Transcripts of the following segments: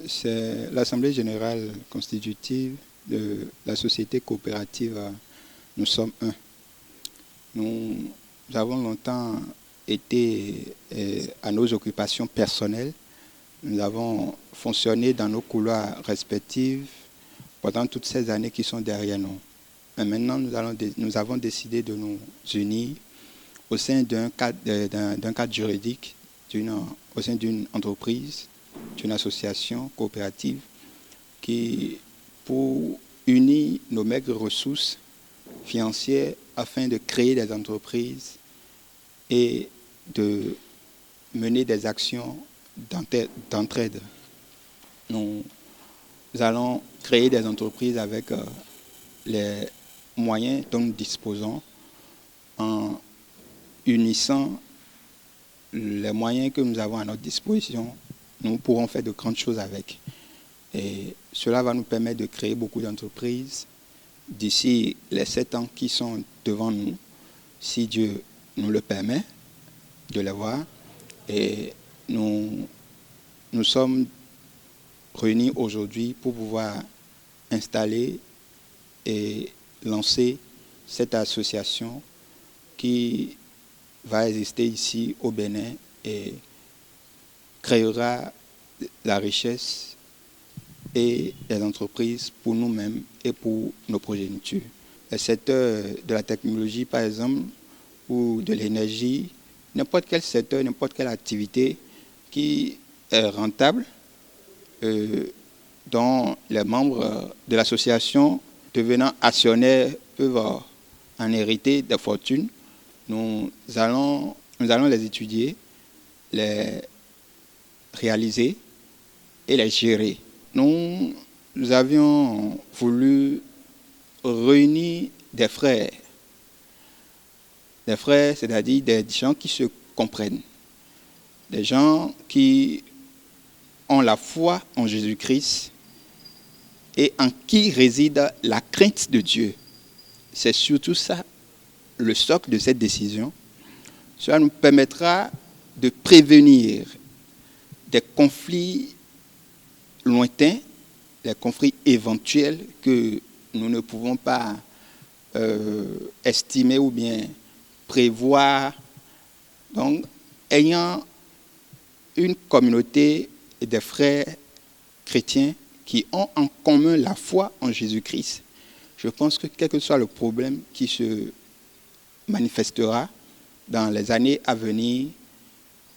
C'est l'Assemblée générale constitutive de la société coopérative Nous sommes un. Nous avons longtemps été à nos occupations personnelles. Nous avons fonctionné dans nos couloirs respectifs pendant toutes ces années qui sont derrière nous. Et maintenant, nous avons décidé de nous unir au sein d'un cadre juridique, au sein d'une entreprise, d'une association coopérative pour unir nos maigres ressources financières afin de créer des entreprises et de mener des actions d'entraide. Nous allons créer des entreprises avec les moyens dont nous disposons en unissant les moyens que nous avons à notre disposition. Nous pourrons faire de grandes choses avec. Et cela va nous permettre de créer beaucoup d'entreprises d'ici les 7 ans qui sont devant nous, si Dieu nous le permet de les voir. Et nous sommes réunis aujourd'hui pour pouvoir installer et lancer cette association qui va exister ici au Bénin et créera la richesse et des entreprises pour nous-mêmes et pour nos progénitures. Le secteur de la technologie, par exemple, ou de l'énergie, n'importe quel secteur, n'importe quelle activité qui est rentable, dont les membres de l'association, devenant actionnaires, peuvent en hériter des fortunes. Nous allons les étudier, les réaliser et les gérer. Nous avions voulu réunir des frères, c'est-à-dire des gens qui se comprennent, des gens qui ont la foi en Jésus-Christ et en qui réside la crainte de Dieu. C'est surtout ça le socle de cette décision. Cela nous permettra de prévenir des conflits lointains, des conflits éventuels que nous ne pouvons pas estimer ou bien prévoir. Donc, ayant une communauté des frères chrétiens qui ont en commun la foi en Jésus-Christ, je pense que quel que soit le problème qui se manifestera dans les années à venir,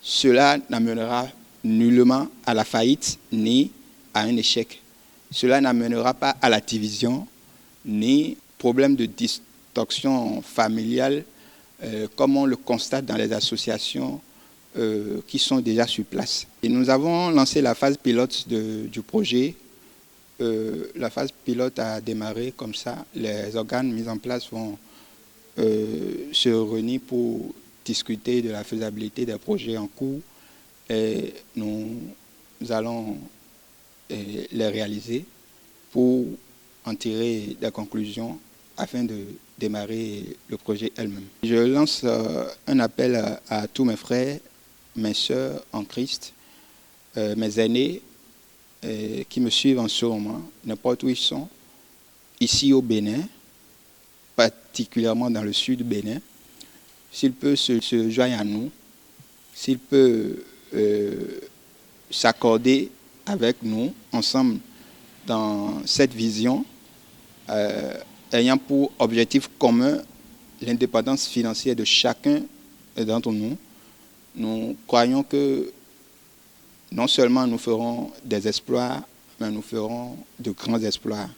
cela n'amènera nullement à la faillite ni à un échec. Cela n'amènera pas à la division ni problème de distorsion familiale comme on le constate dans les associations qui sont déjà sur place. Et nous avons lancé la phase pilote du projet. La phase pilote a démarré comme ça. Les organes mis en place vont se réunir pour discuter de la faisabilité des projets en cours et nous allons les réaliser pour en tirer des conclusions afin de démarrer le projet elle-même. Je lance un appel à tous mes frères, mes sœurs en Christ, mes aînés qui me suivent en ce moment, n'importe où ils sont, ici au Bénin, particulièrement dans le sud du Bénin, s'il peut se joindre à nous, s'il peut s'accorder avec nous, ensemble, dans cette vision, ayant pour objectif commun l'indépendance financière de chacun d'entre nous, nous croyons que non seulement nous ferons des exploits, mais nous ferons de grands exploits.